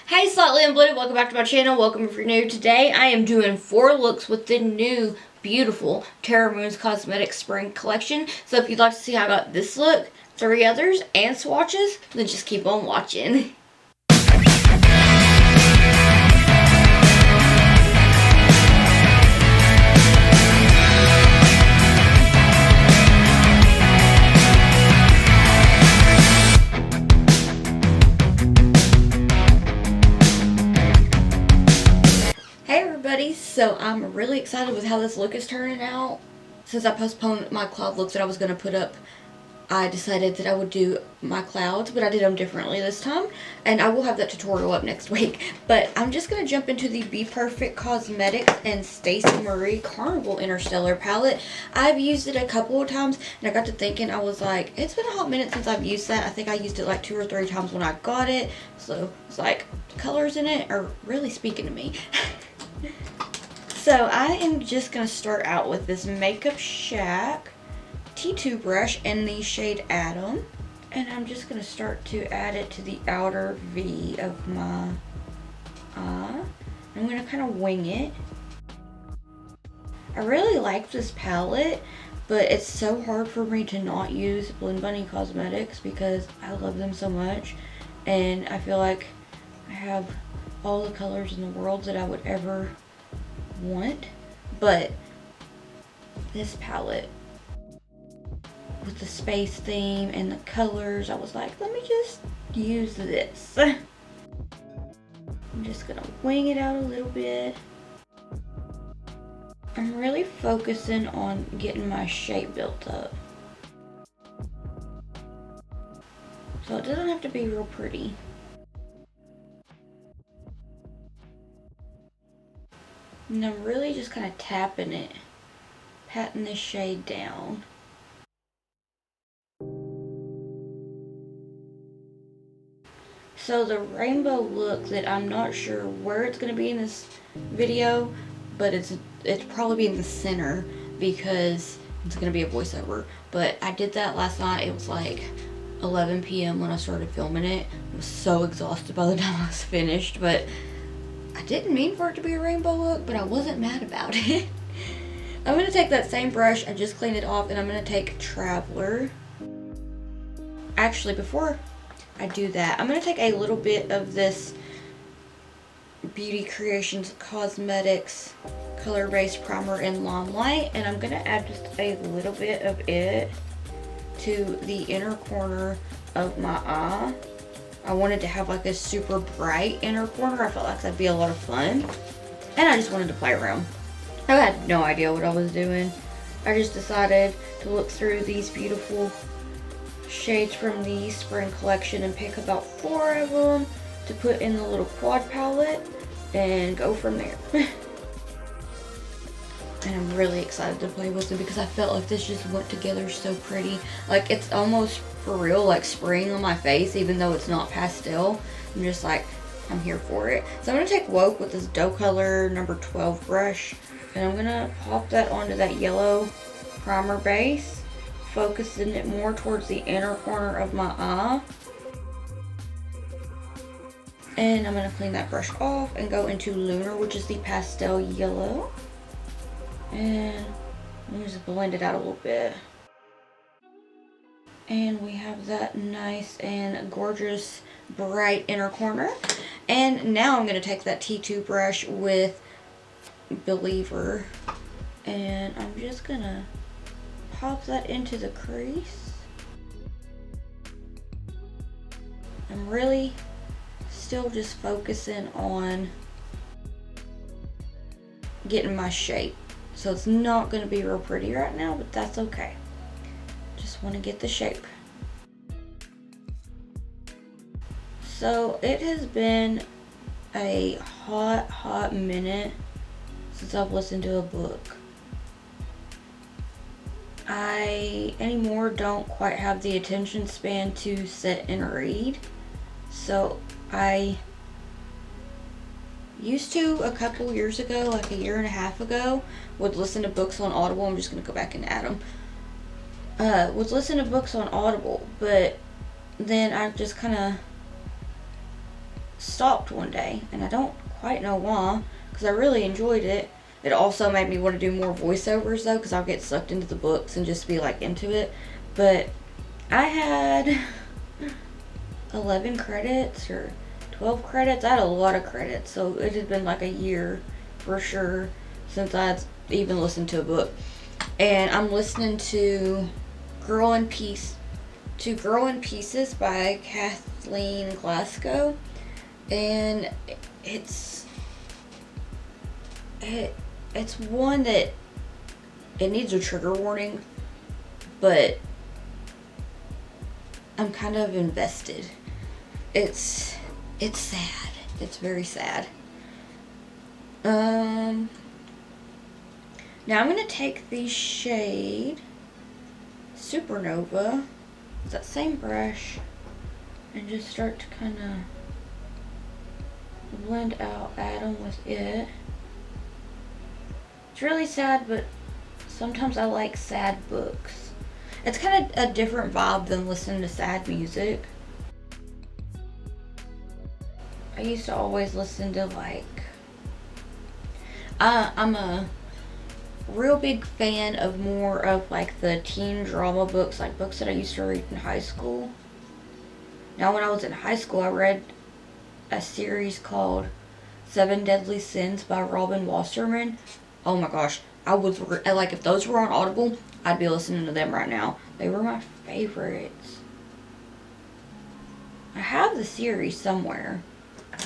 Hey Slightly Unblended, welcome back to my channel. Welcome if you're new. Today I am doing 4 looks with the new beautiful Terra Cosmetics Spring Collection. So if you'd like to see how I got this look, 3 others, and swatches, then just keep on watching. So I'm really excited with how this look is turning out. Since I postponed my cloud looks that I was going to put up, I decided that I would do my clouds, but I did them differently this time. And I will have that tutorial up next week. But I'm just going to jump into the Be Perfect Cosmetics and Stacey Marie Carnival Interstellar palette. I've used it a couple of times, and I got to thinking, I was like, it's been a hot minute since I've used that. I think I used it like 2 or 3 times when I got it. So it's like, the colors in it are really speaking to me. So I am just going to start out with this Makeup Shack T2 brush in the shade Atom. And I'm just going to start to add it to the outer V of my eye. I'm going to kind of wing it. I really like this palette, but it's so hard for me to not use Blend Bunny Cosmetics because I love them so much. And I feel like I have all the colors in the world that I would ever want, but this palette with the space theme and the colors, I was like, let me just use this. I'm just gonna wing it out a little bit. I'm really focusing on getting my shape built up, so it doesn't have to be real pretty. And I'm really just kind of tapping it, patting this shade down. So the rainbow look that I'm not sure where it's going to be in this video, but it's probably be in the center because it's going to be a voiceover. But I did that last night. It was like 11 p.m. when I started filming it. I was so exhausted by the time I was finished, but I didn't mean for it to be a rainbow look, but I wasn't mad about it. I'm going to take that same brush, I just cleaned it off, and I'm going to take Traveler. Actually, before I do that, I'm going to take a little bit of this Beauty Creations Cosmetics Color Base Primer in Limelight, and I'm going to add just a little bit of it to the inner corner of my eye. I wanted to have like a super bright inner corner. I felt like that'd be a lot of fun. And I just wanted to play around. I had no idea what I was doing. I just decided to look through these beautiful shades from the spring collection and pick about 4 of them to put in the little quad palette and go from there. And I'm really excited to play with them because I felt like this just went together so pretty. Like, it's almost for real like spring on my face, even though it's not pastel. I'm just like, I'm here for it. So I'm going to take Woke with this dough color number 12 brush, and I'm going to pop that onto that yellow primer base, focusing it more towards the inner corner of my eye. And I'm going to clean that brush off and go into Lunar, which is the pastel yellow. And let me just blend it out a little bit. And we have that nice and gorgeous bright inner corner. And now I'm going to take that T2 brush with Believer, and I'm just going to pop that into the crease. I'm really still just focusing on getting my shape. So it's not going to be real pretty right now, but that's okay. Just want to get the shape. So it has been a hot minute since I've listened to a book. I anymore don't quite have the attention span to sit and read. So I used to a couple years ago, like a year and a half ago, would listen to books on Audible. I'm just going to go back and add them. Would listen to books on Audible, but then I just kind of stopped one day, and I don't quite know why, because I really enjoyed it. It also made me want to do more voiceovers though, because I'll get sucked into the books and just be like into it. But I had 11 credits or 12 credits. I had a lot of credits, so it had been like a year for sure since I'd even listened to a book. And I'm listening to Girl in Pieces by Kathleen Glasgow, and it's one that it needs a trigger warning, but I'm kind of invested. It's sad. It's very sad. Now I'm gonna take the shade Supernova, that same brush, and just start to kind of blend out Adam with it. It's really sad, but sometimes I like sad books. It's kind of a different vibe than listening to sad music. I used to always listen to I'm a real big fan of more of like the teen drama books, like books that I used to read in high school. Now when I was in high school, I read a series called 7 Deadly Sins by Robin Wasserman. Oh my gosh, I was like, if those were on Audible, I'd be listening to them right now. They were my favorites. I have the series somewhere.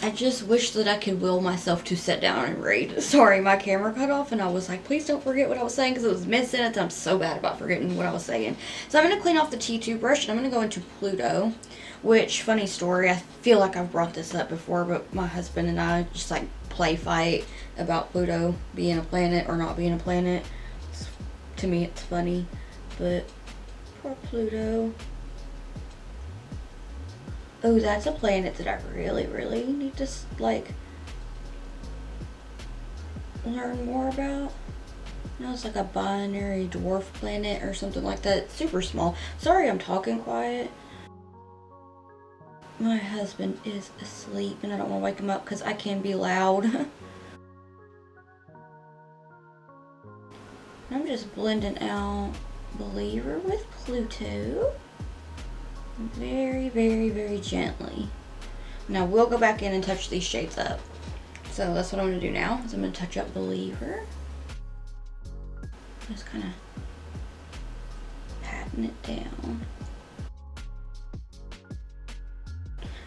I just wish that I could will myself to sit down and read. Sorry, my camera cut off and I was like, please don't forget what I was saying, because it was mid-sentence. I'm so bad about forgetting what I was saying. So I'm going to clean off the T2 brush and I'm going to go into Pluto, which, funny story, I feel like I've brought this up before, but my husband and I just like play fight about Pluto being a planet or not being a planet. To me, it's funny, but poor Pluto. Oh, that's a planet that I really, really need to, like, learn more about. No, it's like a binary dwarf planet or something like that. It's super small. Sorry I'm talking quiet. My husband is asleep and I don't want to wake him up because I can be loud. I'm just blending out Believer with Pluto. Very, very, very gently. Now we'll go back in and touch these shades up. So that's what I'm going to do now, is I'm going to touch up Believer. Just kind of patting it down.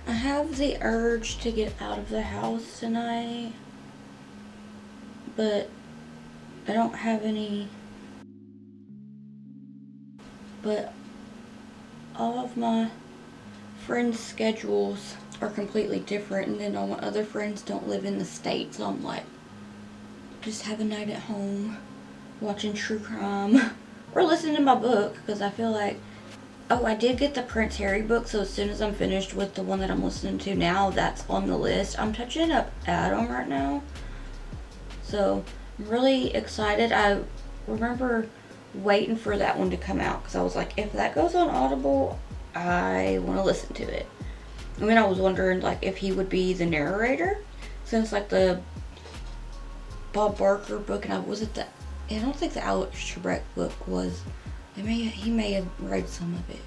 I have the urge to get out of the house tonight, but I don't have any, but all of my friends' schedules are completely different, and then all my other friends don't live in the state, so I'm like, just have a night at home watching true crime or listening to my book, because I feel like, oh, I did get the Prince Harry book, so as soon as I'm finished with the one that I'm listening to now, that's on the list. I'm touching up Adam right now, so I'm really excited. I remember waiting for that one to come out, because I was like, if that goes on Audible, I want to listen to it. I mean, I was wondering like if he would be the narrator, since like the Bob Barker book, and I don't think the Alex Trebek book was. He may have read some of it.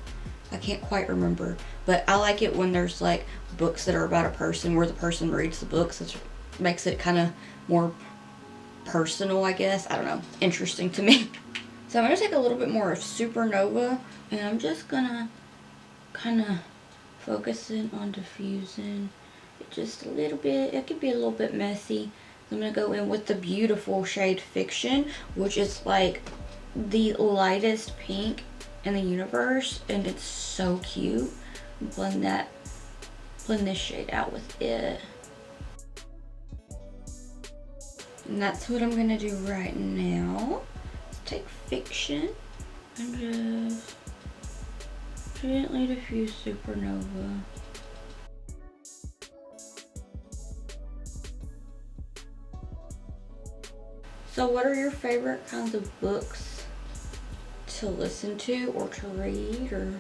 I can't quite remember, but I like it when there's like books that are about a person where the person reads the books. It makes it kind of more personal, I guess. I don't know. Interesting to me. So I'm going to take a little bit more of Supernova, and I'm just going to kind of focus in on diffusing it just a little bit. It could be a little bit messy. I'm going to go in with the beautiful shade Fiction, which is like the lightest pink in the universe, and it's so cute. Blend this shade out with it. And that's what I'm going to do right now. Take Fiction and just gently diffuse Supernova. So what are your favorite kinds of books to listen to or to read or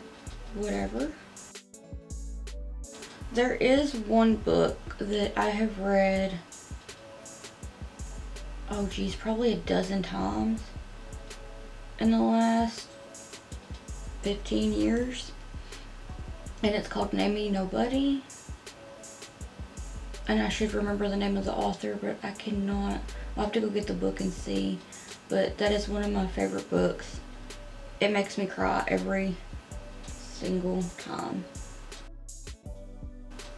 whatever? there is one book that I have read, oh geez, probably a dozen times in the last 15 years. And it's called Name Me Nobody. And I should remember the name of the author, but I cannot. I'll have to go get the book and see. But that is one of my favorite books. It makes me cry every single time.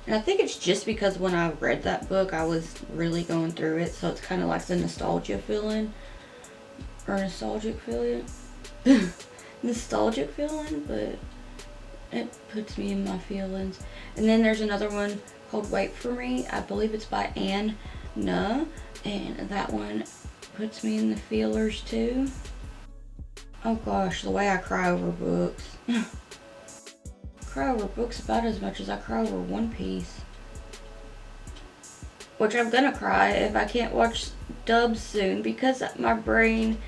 And I think it's just because when I read that book, I was really going through it. So it's kind of like the nostalgia feeling. Or nostalgic feeling. Nostalgic feeling, but it puts me in my feelings. And then there's another one called Wait For Me. I believe it's by Anne Nuh. And that one puts me in the feelers too. Oh gosh, the way I cry over books. Cry over books about as much as I cry over One Piece. Which I'm gonna cry if I can't watch dubs soon, because my brain,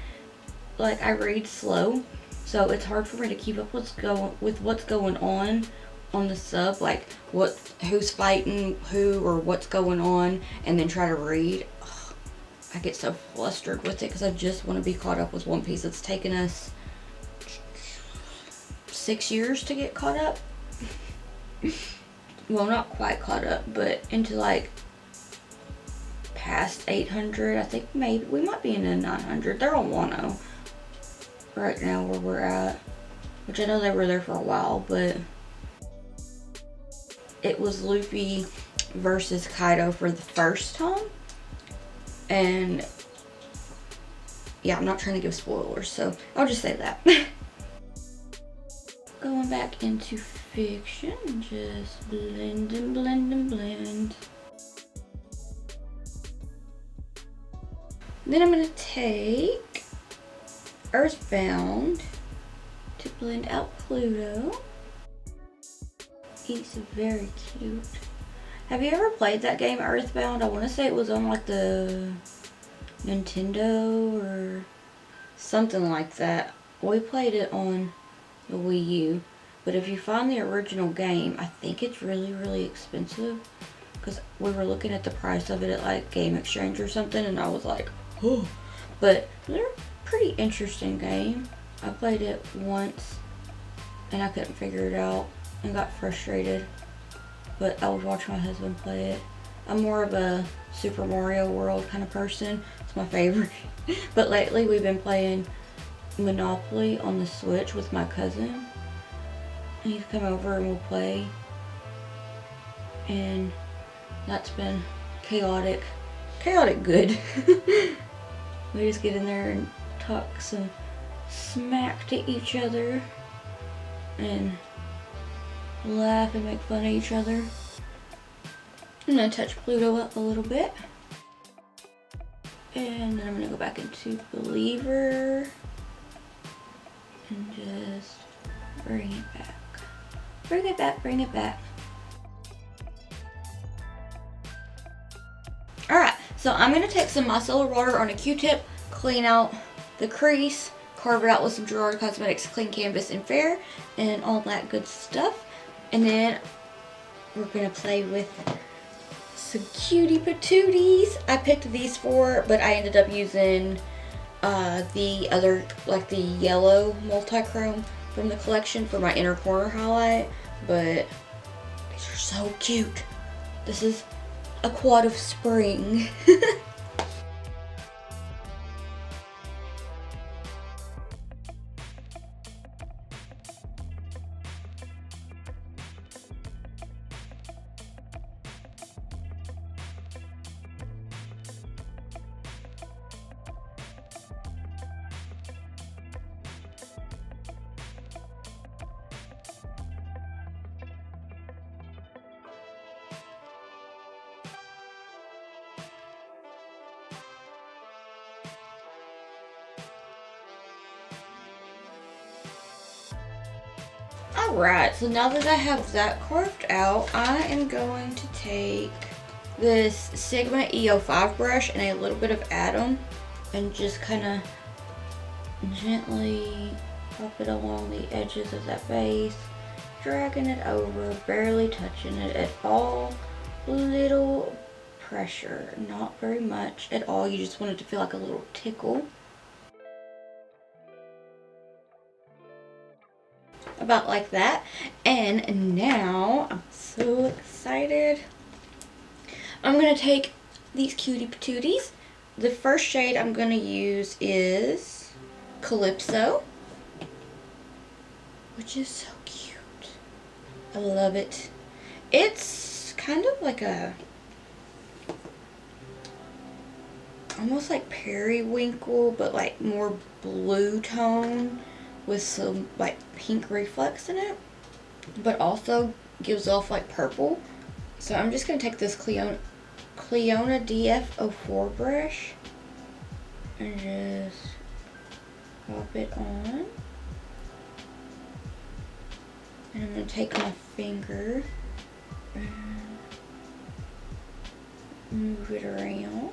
like, I read slow, so it's hard for me to keep up with what's going on the sub, like who's fighting who or what's going on, and then try to read. Ugh, I get so flustered with it because I just want to be caught up with One Piece. It's taken us 6 years to get caught up. Well, not quite caught up, but into like past 800. I think maybe we might be in the 900. They're on Wano right now where we're at, which I know they were there for a while, but it was Luffy versus Kaido for the first time. And yeah, I'm not trying to give spoilers, so I'll just say that. Going back into fiction, just blend and blend and blend. Then I'm going to take Earthbound to blend out Pluto. He's very cute. Have you ever played that game, Earthbound? I want to say it was on like the Nintendo or something like that. We played it on the Wii U. But if you find the original game, I think it's really, really expensive. Because we were looking at the price of it at like Game Exchange or something, and I was like, oh. But they're a pretty interesting game. I played it once and I couldn't figure it out and got frustrated. But I would watch my husband play it. I'm more of a Super Mario World kind of person. It's my favorite. But lately we've been playing Monopoly on the Switch with my cousin. And he's come over and we'll play. And that's been chaotic. Chaotic good. We just get in there and talk some smack to each other. And laugh and make fun of each other. I'm going to touch Pluto up a little bit. And then I'm going to go back into Believer. And just bring it back. Bring it back, bring it back. Alright, so I'm going to take some micellar water on a Q-tip, clean out the crease, carve it out with some Gerard Cosmetics Clean Canvas and Fair, and all that good stuff. And then we're going to play with some cutie patooties. I picked these four, but I ended up using the other, like the yellow multi-chrome from the collection for my inner corner highlight. But these are so cute. This is a quad of spring. Alright, so now that I have that carved out, I am going to take this Sigma EO5 brush and a little bit of Atom and just kind of gently pop it along the edges of that base dragging it over, barely touching it at all. Little pressure, not very much at all. You just want it to feel like a little tickle. About like that. And now, I'm so excited. I'm gonna take these cutie patooties. The first shade I'm gonna use is Calypso, which is so cute. I love it. It's kind of like a, almost like periwinkle, but like more blue tone with some like pink reflex in it, but also gives off like purple. So I'm just gonna take this Cleona DF04 brush and just pop it on. And I'm gonna take my finger and move it around.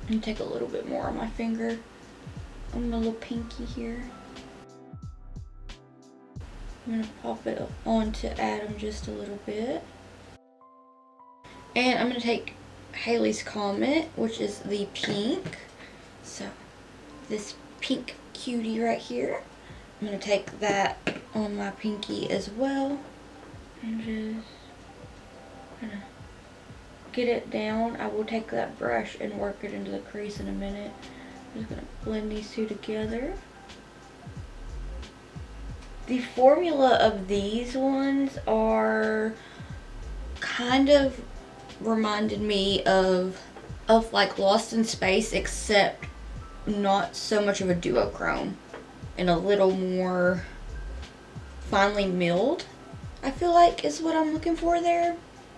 And take a little bit more on my finger, on my little pinky here. I'm gonna pop it on to add them just a little bit. And I'm gonna take Haley's Comet, which is the pink. So this pink cutie right here. I'm gonna take that on my pinky as well. And just gonna get it down. I will take that brush and work it into the crease in a minute. I'm just gonna blend these two together. The formula of these ones are kind of reminded me of like Lost in Space, except not so much of a duochrome and a little more finely milled, I feel like is what I'm looking for there.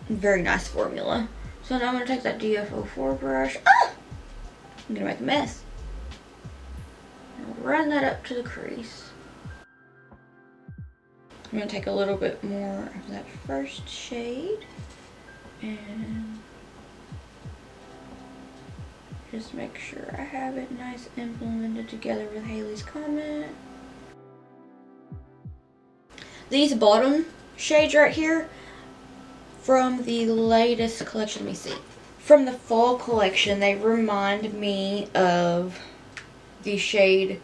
Very nice formula. So now I'm gonna take that DF04 brush. I'm gonna make a mess. Run that up to the crease. I'm going to take a little bit more of that first shade and just make sure I have it nice and blended together with Haley's Comet. These bottom shades right here from the latest collection, let me see. From the fall collection, they remind me of the shade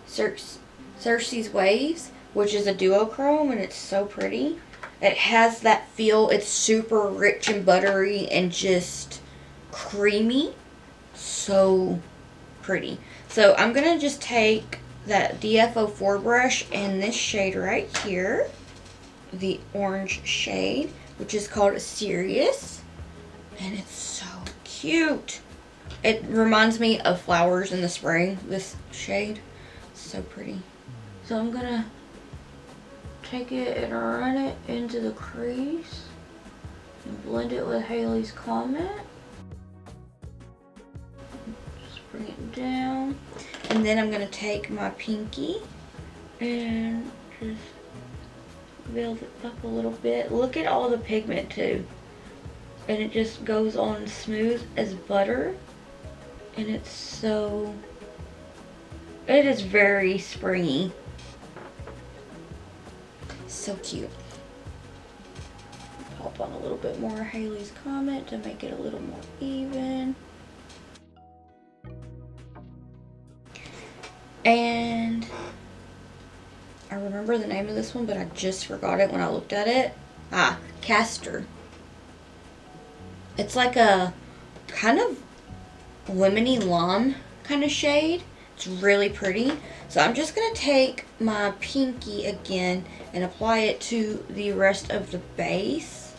Circe's Waves, which is a duochrome, and it's so pretty. It has that feel. It's super rich and buttery and just creamy. So pretty. So I'm going to just take that DF04 brush and this shade right here, the orange shade, which is called Serious. And it's so cute. It reminds me of flowers in the spring, this shade. So pretty. So I'm going to take it and run it into the crease and blend it with Haley's Comet. Just bring it down. And then I'm going to take my pinky and just build it up a little bit. Look at all the pigment too. And it just goes on smooth as butter. And it's so, it is very springy. So cute. Pop on a little bit more Haley's Comet to make it a little more even. And I remember the name of this one, but I just forgot it when I looked at it. Castor. It's like a kind of lemony lime kind of shade. It's really pretty. So I'm just going to take my pinky again and apply it to the rest of the base.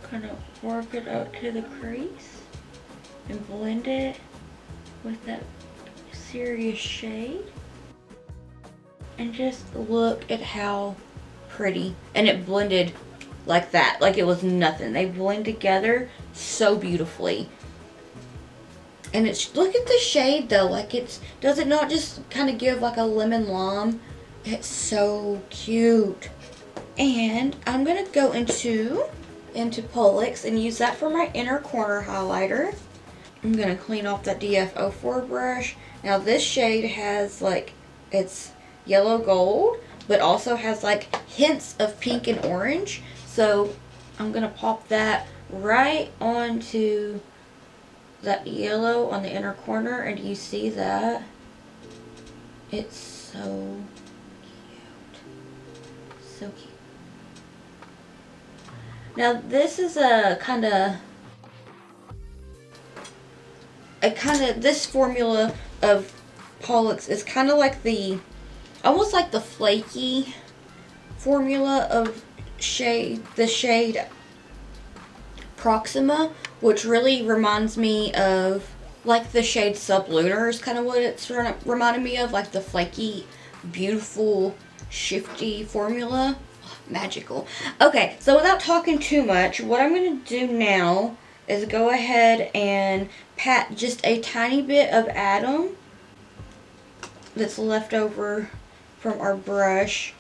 Kind of work it out to the crease and blend it with that Serious shade. And just look at how pretty. And it blended like that, like it was nothing. They blend together so beautifully. And it's, look at the shade though, like does it not just kind of give like a lemon lime? It's so cute. And I'm gonna go into Polix and use that for my inner corner highlighter. I'm gonna clean off that DF04 brush. Now this shade has like It's yellow gold, but also has like hints of pink and orange. So I'm going to pop that right onto that yellow on the inner corner, and you see that? It's so cute. So cute. Now this is a kind of this formula of Pollux is kind of like almost like the flaky formula of the shade Proxima, which really reminds me of like the shade Sublunar is kind of what it's reminding me of, like the flaky, beautiful, shifty formula. Magical. Okay, so without talking too much, what I'm going to do now is go ahead and pat just a tiny bit of Atom that's left over from our brush.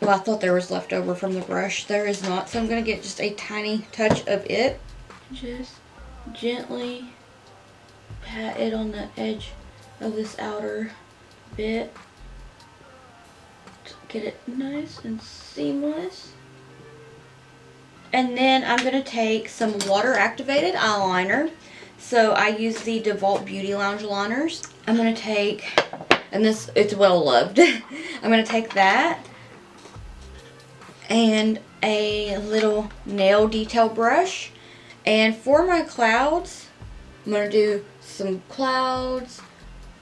Well, I thought there was leftover from the brush. There is not, so I'm going to get just a tiny touch of it. Just gently pat it on the edge of this outer bit. Get it nice and seamless. And then I'm going to take some water activated eyeliner. So I use the DeVault Beauty Lounge liners. I'm going to take, and this, it's well loved. I'm going to take that and a little nail detail brush. And for my clouds, I'm going to do some clouds,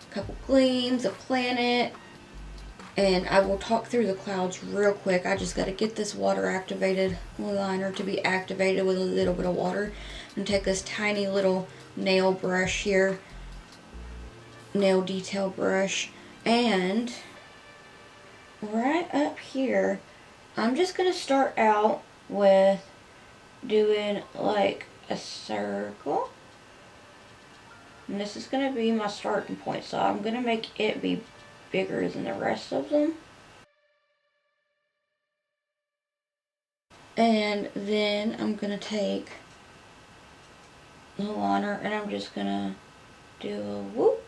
a couple gleams, a planet. And I will talk through the clouds real quick. I just got to get this water activated liner to be activated with a little bit of water. And take this tiny little nail brush here. Nail detail brush. And right up here, I'm just going to start out with doing like a circle. And this is going to be my starting point. So I'm going to make it be bigger than the rest of them. And then I'm going to take the liner and I'm just going to do a whoop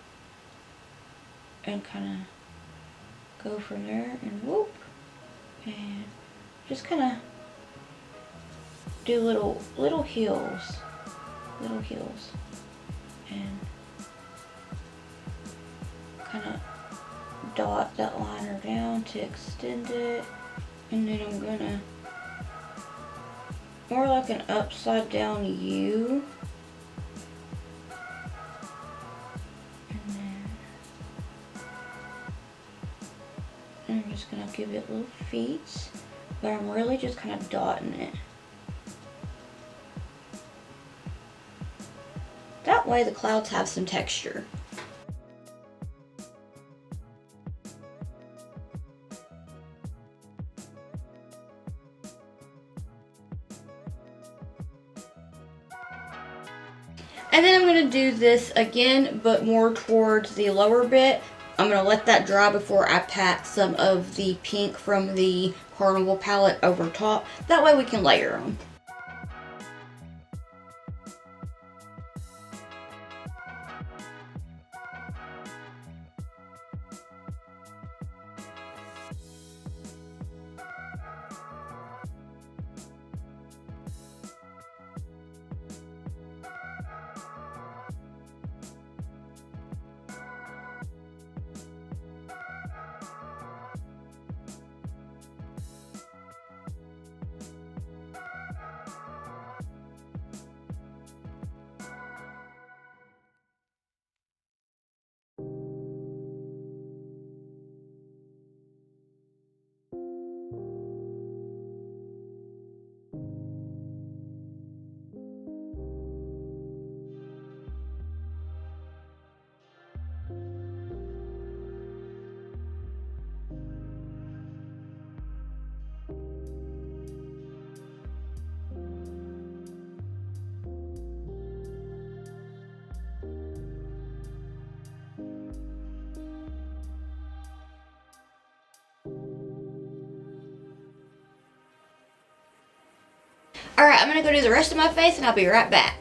and kind of go from there and whoop and just kind of do little heels and kind of dot that liner down to extend it, and then I'm gonna more like an upside down U, and then I'm just gonna give it little feet, but I'm really just kind of dotting it. That way the clouds have some texture. And then I'm going to do this again, but more towards the lower bit. I'm going to let that dry before I pat some of the pink from the Carnival palette over top. That way we can layer them. Alright, I'm going to go do the rest of my face and I'll be right back.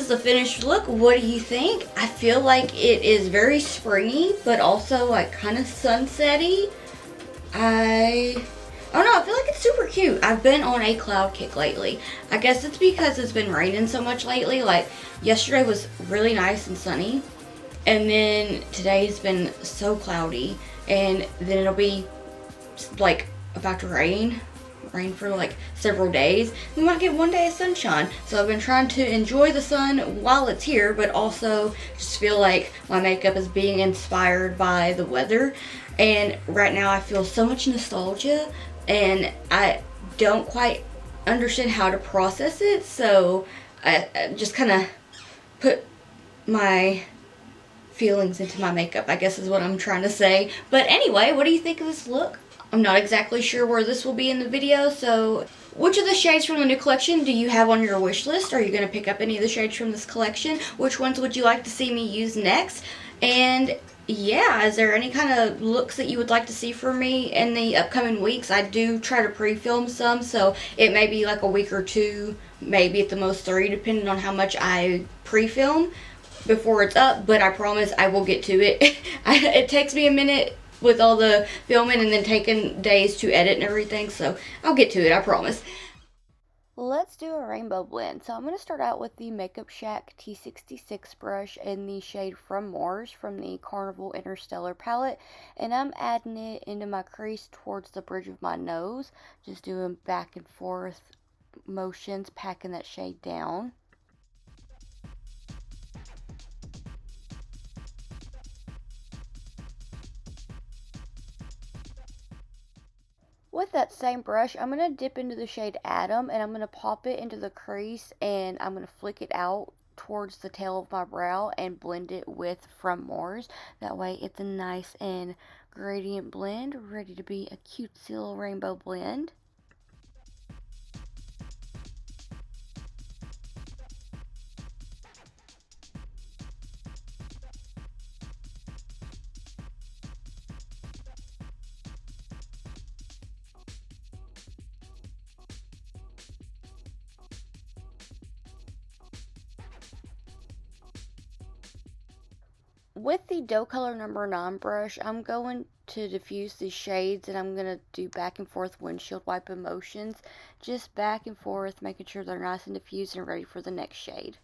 is the finished look. What do you think? I feel like it is very springy, but also like kind of sunsetty. I don't know, I feel like it's super cute. I've been on a cloud kick lately. I guess it's because it's been raining so much lately. Like yesterday was really nice and sunny, and then today's been so cloudy, and then it'll be like about to rain for like several days. We might get one day of sunshine. So I've been trying to enjoy the sun while it's here, but also just feel like my makeup is being inspired by the weather. And right now I feel so much nostalgia, and I don't quite understand how to process it. So I just kind of put my feelings into my makeup, I guess is what I'm trying to say. But anyway, what do you think of this look? I'm not exactly sure where this will be in the video, so which of the shades from the new collection do you have on your wish list? Are you going to pick up any of the shades from this collection? Which ones would you like to see me use next? And yeah, is there any kind of looks that you would like to see from me in the upcoming weeks? I do try to pre-film some, so it may be like a week or two, maybe at the most 3, depending on how much I pre-film before it's up, but I promise I will get to it. It takes me a minute with all the filming and then taking days to edit and everything, so I'll get to it, I promise. Let's do a rainbow blend. So I'm going to start out with the Makeup Shack T66 brush in the shade From Mars from the Carnival Interstellar palette, and I'm adding it into my crease towards the bridge of my nose, just doing back and forth motions, packing that shade down. With that same brush, I'm going to dip into the shade Atom, and I'm going to pop it into the crease, and I'm going to flick it out towards the tail of my brow and blend it with From Mars. That way it's a nice and gradient blend, ready to be a cutesy little rainbow blend. With the dough color number 9 brush, I'm going to diffuse these shades, and I'm going to do back and forth windshield wipe motions, just back and forth, making sure they're nice and diffused and ready for the next shade.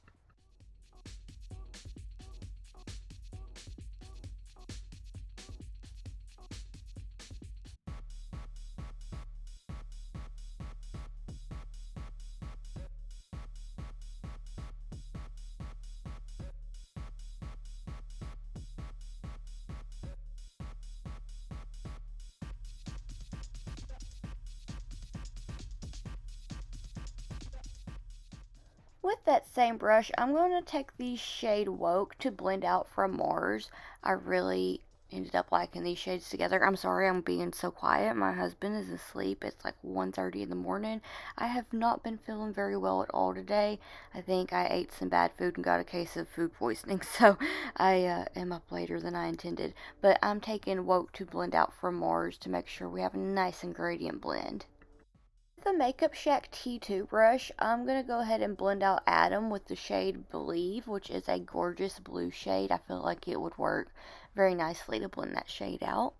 With that same brush, I'm going to take the shade Woke to blend out From Mars. I really ended up liking these shades together. I'm sorry I'm being so quiet. My husband is asleep. It's like 1:30 in the morning. I have not been feeling very well at all today. I think I ate some bad food and got a case of food poisoning, so I am up later than I intended. But I'm taking Woke to blend out From Mars to make sure we have a nice and gradient blend. The Makeup Shack T2 brush, I'm going to go ahead and blend out Atom with the shade Believe, which is a gorgeous blue shade. I feel like it would work very nicely to blend that shade out.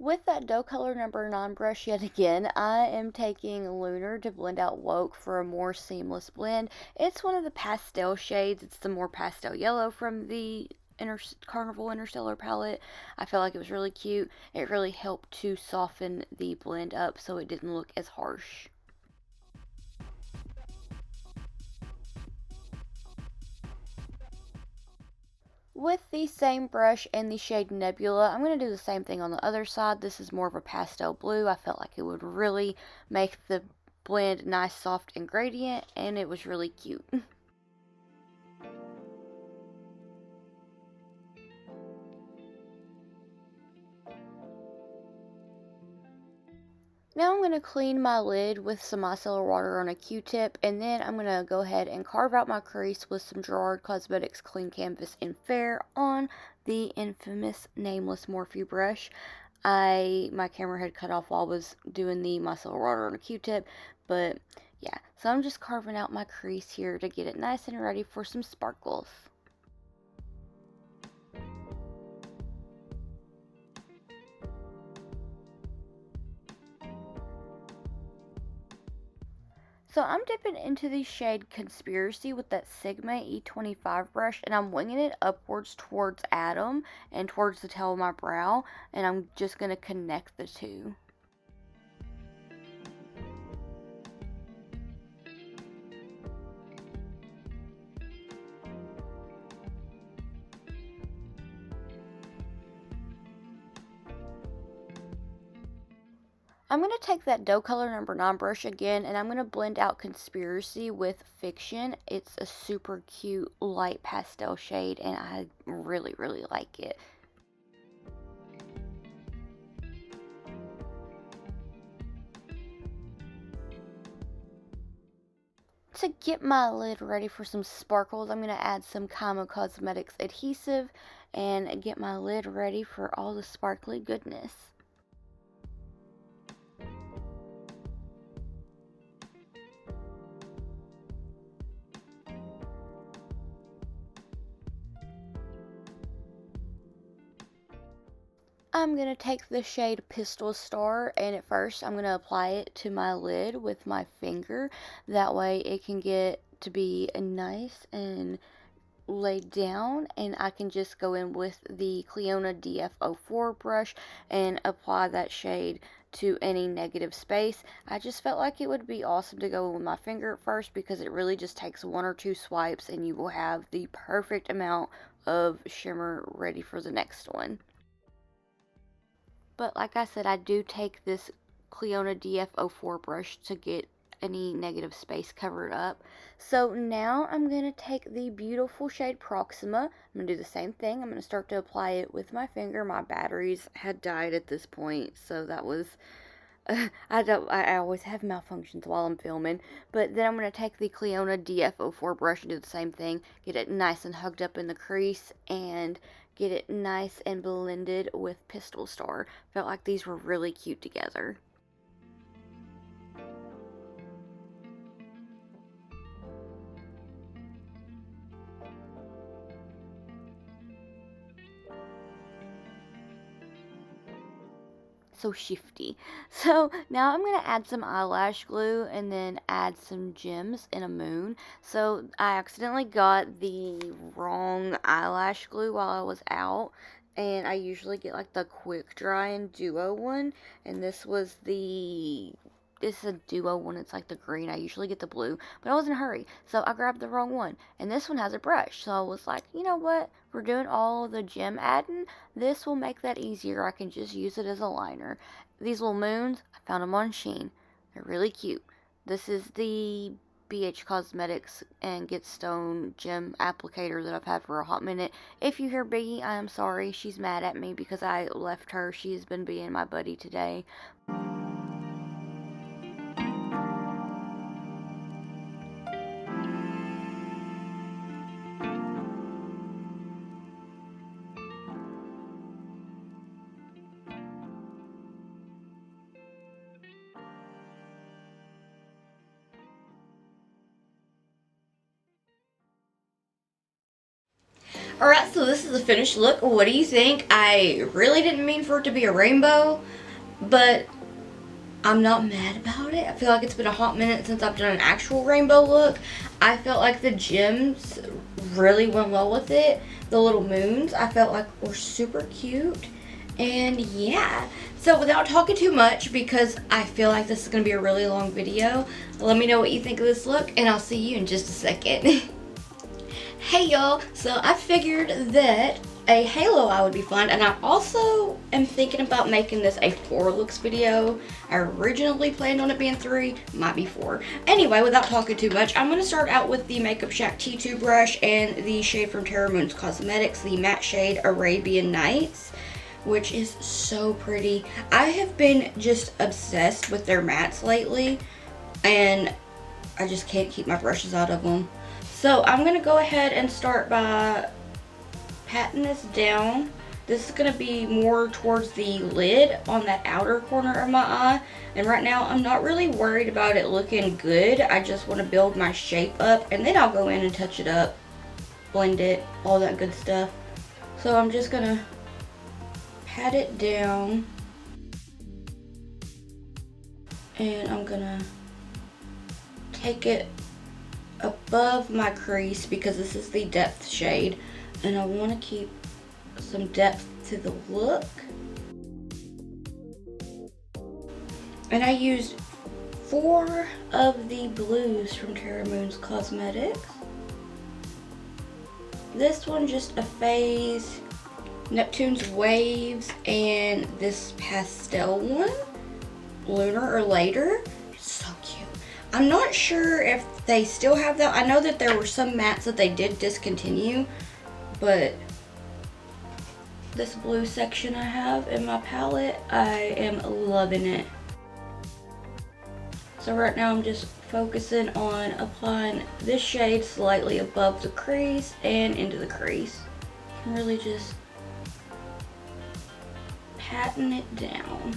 With that dough color number 9 brush yet again, I am taking Lunar to blend out Woke for a more seamless blend. It's one of the pastel shades. It's the more pastel yellow from the Carnival Interstellar palette. I felt like it was really cute. It really helped to soften the blend up so it didn't look as harsh. With the same brush and the shade Nebula, I'm going to do the same thing on the other side. This is more of a pastel blue. I felt like it would really make the blend nice, soft, and gradient, and it was really cute. Now I'm going to clean my lid with some micellar water on a Q-tip, and then I'm going to go ahead and carve out my crease with some Gerard Cosmetics Clean Canvas in Fair on the infamous nameless Morphe brush. My camera had cut off while I was doing the micellar water on a Q-tip, but yeah, so I'm just carving out my crease here to get it nice and ready for some sparkles. So I'm dipping into the shade Conspiracy with that Sigma E25 brush, and I'm winging it upwards towards Adam and towards the tail of my brow, and I'm just going to connect the two. I'm going to take that dough color number 9 brush again, and I'm going to blend out Conspiracy with Fiction. It's a super cute light pastel shade, and I really, really like it. To get my lid ready for some sparkles, I'm going to add some Kimo Cosmetics adhesive and get my lid ready for all the sparkly goodness. I'm going to take the shade Pistol Star, and at first I'm going to apply it to my lid with my finger. That way it can get to be nice and laid down, and I can just go in with the Cleona DF04 brush and apply that shade to any negative space. I just felt like it would be awesome to go in with my finger at first because it really just takes 1 or 2 swipes and you will have the perfect amount of shimmer ready for the next one. But like I said, I do take this Cleona DF04 brush to get any negative space covered up. So now I'm going to take the beautiful shade Proxima. I'm going to do the same thing. I'm going to start to apply it with my finger. My batteries had died at this point, so that was... I always have malfunctions while I'm filming. But then I'm going to take the Cleona DF04 brush and do the same thing. Get it nice and hugged up in the crease and get it nice and blended with Pistol Star. Felt like these were really cute together. So shifty. So now I'm going to add some eyelash glue and then add some gems in a moon. So I accidentally got the wrong eyelash glue while I was out, and I usually get like the quick dry and duo one, and this is a duo one. It's like the green. I usually get the blue, but I was in a hurry, so I grabbed the wrong one. And this one has a brush, so I was like, you know what? We're doing all the gem adding. This will make that easier. I can just use it as a liner. These little moons, I found them on Shein. They're really cute. This is the BH Cosmetics and Get Stone gem applicator that I've had for a hot minute. If you hear Biggie, I am sorry. She's mad at me because I left her. She has been being my buddy today. Alright, so this is the finished look. What do you think? I really didn't mean for it to be a rainbow, but I'm not mad about it. I feel like it's been a hot minute since I've done an actual rainbow look. I felt like the gems really went well with it. The little moons I felt like were super cute. And yeah, so without talking too much, because I feel like this is going to be a really long video, let me know what you think of this look, and I'll see you in just a second. Hey y'all, so I figured that a halo eye would be fun, and I also am thinking about making this a 4 looks video. I originally planned on it being 3, might be 4. Anyway, without talking too much, I'm going to start out with the Makeup Shack T2 brush and the shade from Terra Cosmetics, the matte shade Arabian Nights. which is so pretty. I have been just obsessed with their mats lately, and I just can't keep my brushes out of them. So I'm gonna go ahead and start by patting this down. This is gonna be more towards the lid on that outer corner of my eye. And right now I'm not really worried about it looking good. I just wanna build my shape up, and then I'll go in and touch it up, blend it, all that good stuff. So I'm just gonna pat it down, and I'm gonna take it above my crease because this is the depth shade, and I want to keep some depth to the look. And I used 4 of the blues from Terra Cosmetics. This one just a phase, Neptune's Waves, and this pastel one, Lunar or Later. It's so cute. I'm not sure if they still have that. I know that there were some mattes that they did discontinue, but this blue section I have in my palette, I am loving it. So right now I'm just focusing on applying this shade slightly above the crease and into the crease. I'm really just patting it down.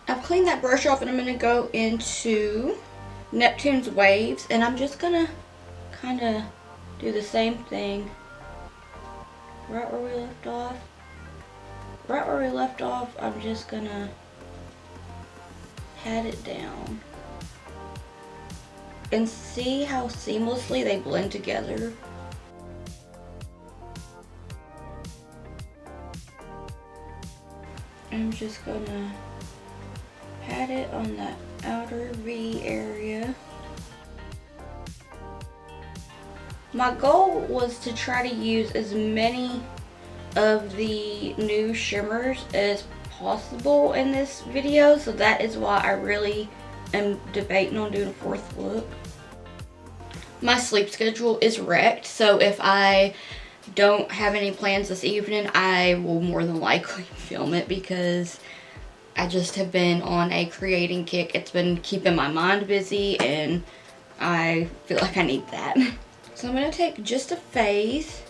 I've cleaned that brush off, and I'm going to go into Neptune's Waves, and I'm just going to kind of do the same thing right where we left off. Right where we left off, I'm just going to pat it down. And see how seamlessly they blend together. I'm just going to pat it on that outer V area. My goal was to try to use as many of the new shimmers as possible in this video, so that is why I really am debating on doing a 4th look. My sleep schedule is wrecked, so if I don't have any plans this evening, I will more than likely film it because I just have been on a creating kick. It's been keeping my mind busy, and I feel like I need that. So I'm going to take just a phase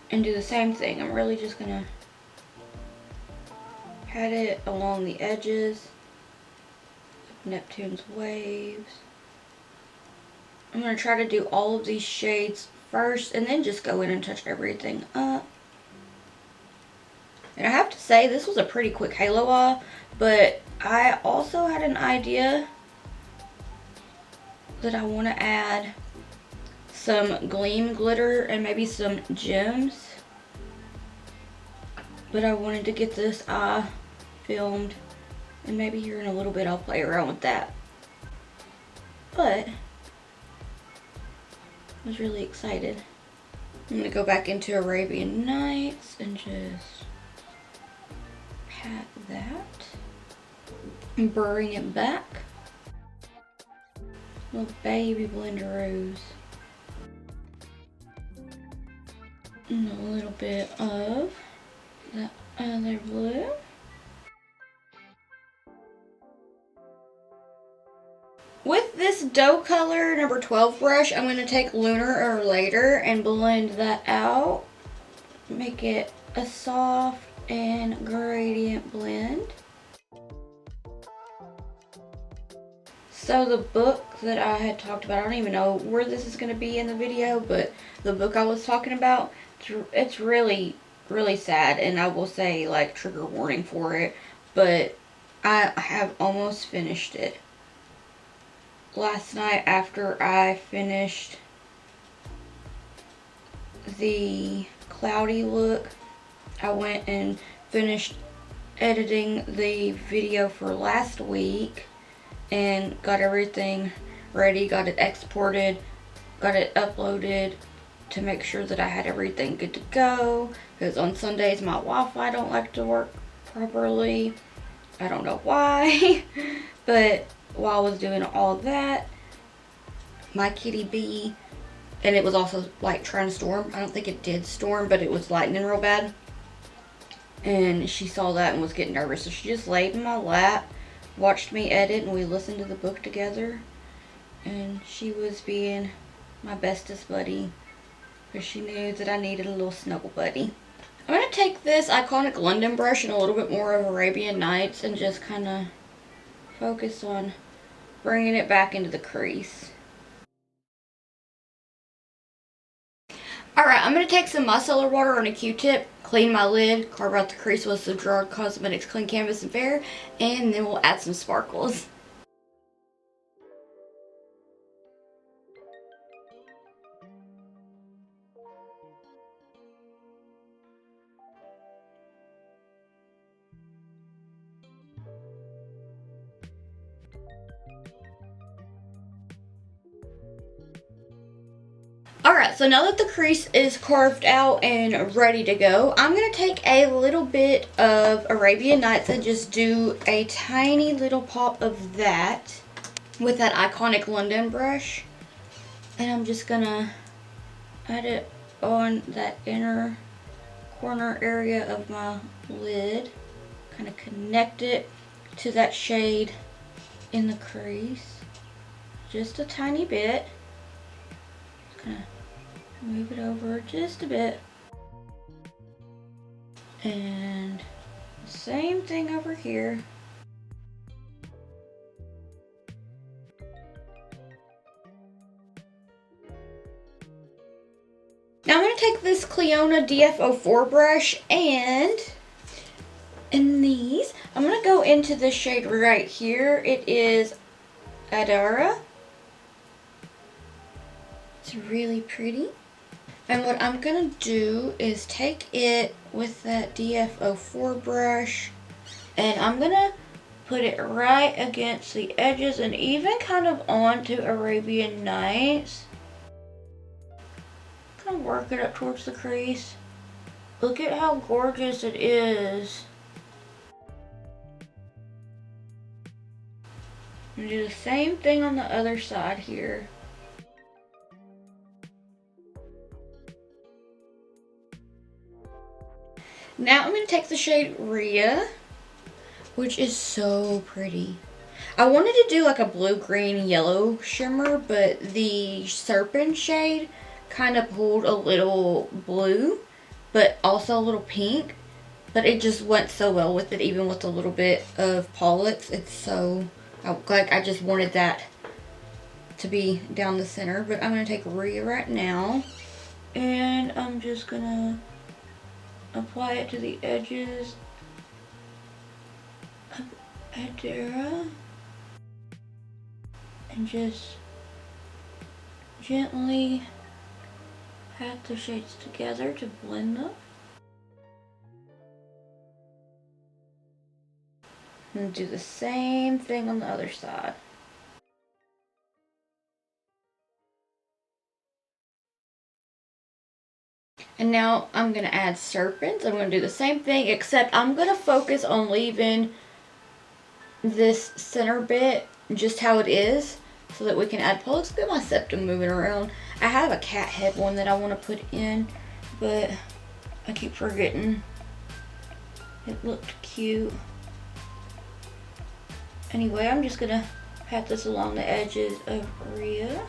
and do the same thing. I'm really just going to pat it along the edges of Neptune's Waves. I'm going to try to do all of these shades first and then just go in and touch everything up. And I have to say, this was a pretty quick halo eye, but I also had an idea that I want to add some gleam glitter and maybe some gems. But I wanted to get this eye filmed, and maybe here in a little bit I'll play around with that. But I was really excited. I'm going to go back into Arabian Nights and just pat that and bring it back. Little baby blenderoos. And a little bit of the other blue. With this dough color number 12 brush, I'm going to take Lunar or Later and blend that out. Make it a soft and gradient blend. So the book that I had talked about, I don't even know where this is going to be in the video, but the book I was talking about, it's really, really sad, and I will say, like, trigger warning for it, but I have almost finished it. Last night after I finished the cloudy look, I went and finished editing the video for last week and got everything ready, got it exported, got it uploaded to make sure that I had everything good to go, because on Sundays my Wi-Fi don't like to work properly. I don't know why. But while I was doing all that, my kitty bee, and it was also like trying to storm. I don't think it did storm, but it was lightning real bad. And she saw that and was getting nervous. So she just laid in my lap, watched me edit, and we listened to the book together. And she was being my bestest buddy because she knew that I needed a little snuggle buddy. I'm going to take this iconic London brush and a little bit more of Arabian Nights and just kind of focus on bringing it back into the crease. Alright, I'm going to take some micellar water on a Q-tip, clean my lid, carve out the crease with some Gerard Cosmetics Clean Canvas and Fair, and then we'll add some sparkles. Alright, so now that the crease is carved out and ready to go, I'm going to take a little bit of Arabian Nights and just do a tiny little pop of that with that iconic London brush. And I'm just going to add it on that inner corner area of my lid. Kind of connect it to that shade in the crease. Just a tiny bit. Kind of move it over just a bit. And same thing over here. Now I'm going to take this Cleona DF04 brush and in these, I'm going to go into this shade right here. It is Adara. It's really pretty. And what I'm going to do is take it with that DF04 brush and I'm going to put it right against the edges and even kind of onto Arabian Nights. Kind of work it up towards the crease. Look at how gorgeous it is. And do the same thing on the other side here. Now I'm going to take the shade Rhea, which is so pretty. I wanted to do like a blue, green, yellow shimmer, but the Serpent shade kind of pulled a little blue, but also a little pink. But it just went so well with it, even with a little bit of Pollux. It's so, like I just wanted that to be down the center. But I'm going to take Rhea right now, and I'm just going to apply it to the edges of Terra and just gently pat the shades together to blend them. And do the same thing on the other side. And now I'm going to add Serpents. I'm going to do the same thing, except I'm going to focus on leaving this center bit just how it is so that we can add Pollux. Look at my septum moving around. I have a cat head one that I want to put in, but I keep forgetting. It looked cute. Anyway, I'm just going to pat this along the edges of Rhea.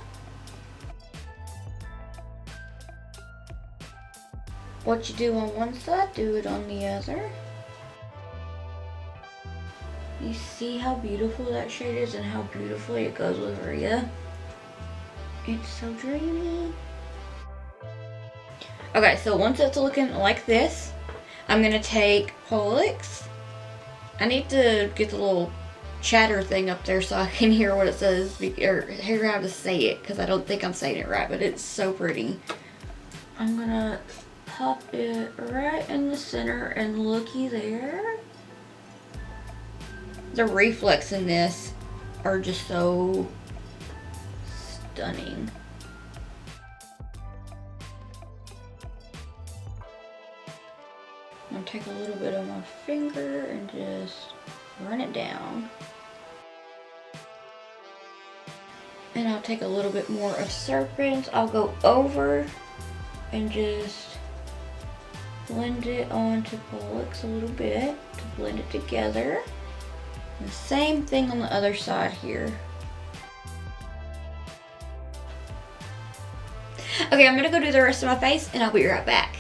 What you do on one side, do it on the other. You see how beautiful that shade is and how beautifully it goes with Rhea. It's so dreamy. Okay, so once it's looking like this, I'm going to take Pollux. I need to get the little chatter thing up there so I can hear what it says, or hear how to say it, because I don't think I'm saying it right, but it's so pretty. I'm going to pop it right in the center and looky there. The reflex in this are just so stunning. I'm going to take a little bit of my finger and just run it down. And I'll take a little bit more of Serpents. I'll go over and just blend it onto Pollux a little bit to blend it together. And the same thing on the other side here. Okay, I'm gonna go do the rest of my face and I'll be right back.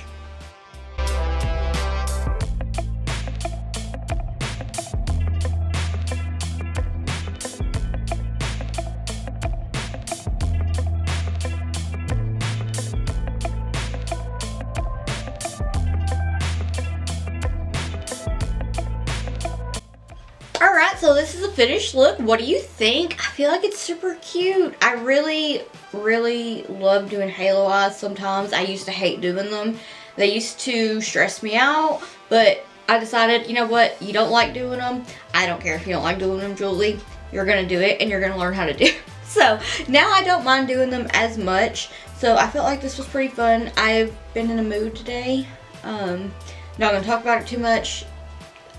Alright, so this is a finished look. What do you think? I feel like it's super cute. I really love doing halo eyes sometimes. I used to hate doing them. They used to stress me out, but I decided, you know what? You don't like doing them. I don't care if you don't like doing them, Julie. You're going to do it and you're going to learn how to do it. So now I don't mind doing them as much. So I felt like this was pretty fun. I've been in a mood today. Not going to talk about it too much.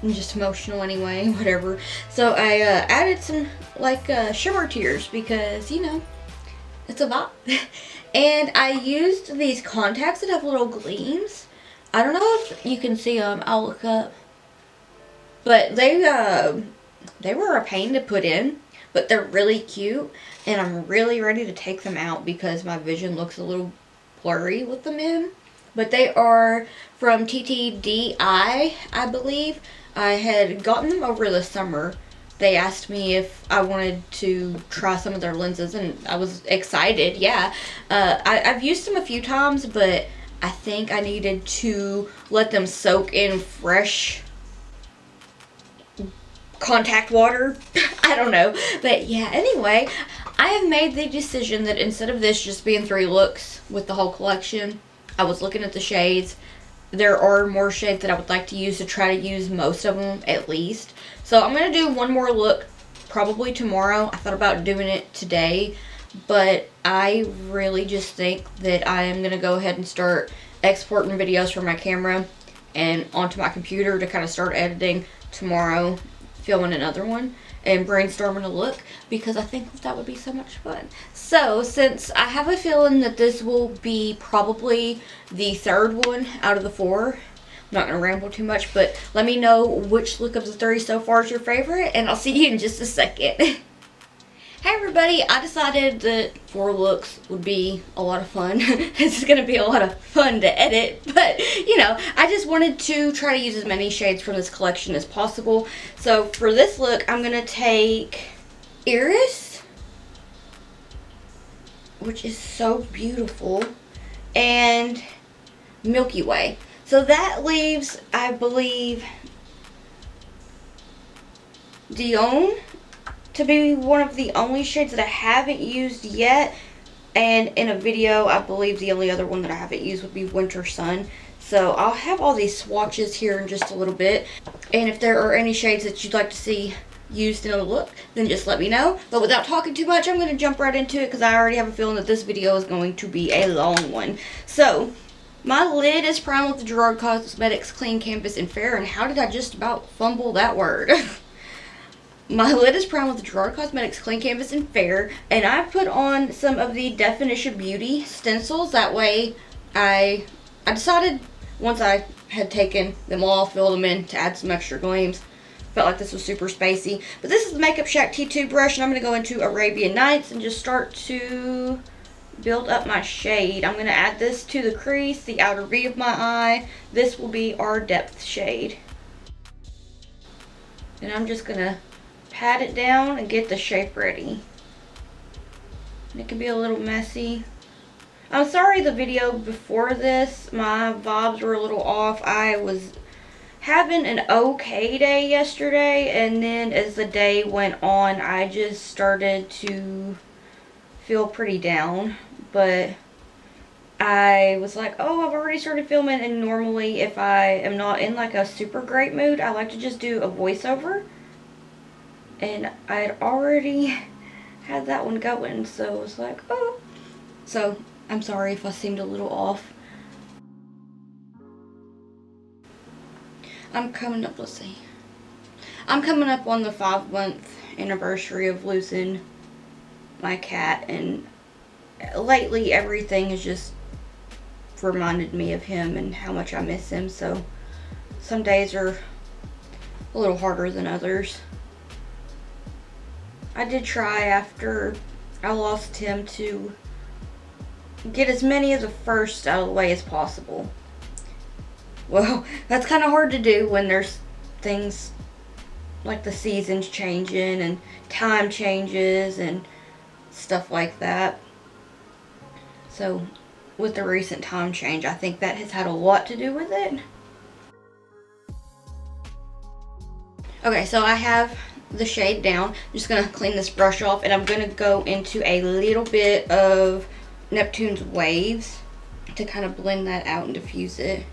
I'm just emotional anyway, whatever. So I added some like shimmer tears because, you know, it's a vibe. And I used these contacts that have little gleams. I don't know if you can see them. I'll look up. But they were a pain to put in, but they're really cute. And I'm really ready to take them out because my vision looks a little blurry with them in. But they are from TTDI, I believe. I had gotten them over the summer. They asked me if I wanted to try some of their lenses, and I was excited, yeah. I've used them a few times, but I think I needed to let them soak in fresh contact water. I don't know. But yeah, anyway, I have made the decision that instead of this just being 3 looks with the whole collection, I was looking at the shades. There are more shades that I would like to use to try to use most of them at least. So I'm going to do one more look probably tomorrow. I thought about doing it today, but I really just think that I am going to go ahead and start exporting videos from my camera and onto my computer to kind of start editing tomorrow, filming another one and brainstorming a look because I think that would be so much fun. So since I have a feeling that this will be probably the 3rd one out of the 4, I'm not going to ramble too much, but let me know which look of the 3 so far is your favorite, and I'll see you in just a second. Hey everybody, I decided that 4 looks would be a lot of fun. This is going to be a lot of fun to edit, but you know, I just wanted to try to use as many shades from this collection as possible. So for this look, I'm going to take Iris, which is so beautiful, and Milky Way. So that leaves, I believe, Dion to be one of the only shades that I haven't used yet. And in a video, I believe the only other one that I haven't used would be Winter Sun. So I'll have all these swatches here in just a little bit. And if there are any shades that you'd like to see used in a look, then just let me know. But without talking too much, I'm going to jump right into it because I already have a feeling that this video is going to be a long one. So my lid is primed with the Gerard Cosmetics Clean Canvas in Fair. And how did I just about fumble that word? My lid is primed with the Gerard Cosmetics Clean Canvas in Fair, and I put on some of the Definition Beauty stencils. That way, I decided once I had taken them all, filled them in to add some extra gleams. Felt like this was super spacey. But this is the Makeup Shack T2 brush, and I'm going to go into Arabian Nights and just start to build up my shade. I'm going to add this to the crease, the outer V of my eye. This will be our depth shade. And I'm just going to pat it down and get the shape ready. It can be a little messy. I'm sorry the video before this, my vibes were a little off. I was having an okay day yesterday, and then as the day went on, I just started to feel pretty down. But I was like, oh, I've already started filming, and normally if I am not in like a super great mood, I like to just do a voiceover. And I had already had that one going, so it was like, oh. So, I'm sorry if I seemed a little off. I'm coming up, let's see. I'm coming up on the 5-month anniversary of losing my cat, and lately everything has just reminded me of him and how much I miss him. So some days are a little harder than others. I did try after I lost him to get as many of the first out of the way as possible. Well, that's kind of hard to do when there's things like the seasons changing and time changes and stuff like that. So with the recent time change, I think that has had a lot to do with it. Okay, so I have the shade down. I'm just going to clean this brush off, and I'm going to go into a little bit of Neptune's Waves to kind of blend that out and diffuse it.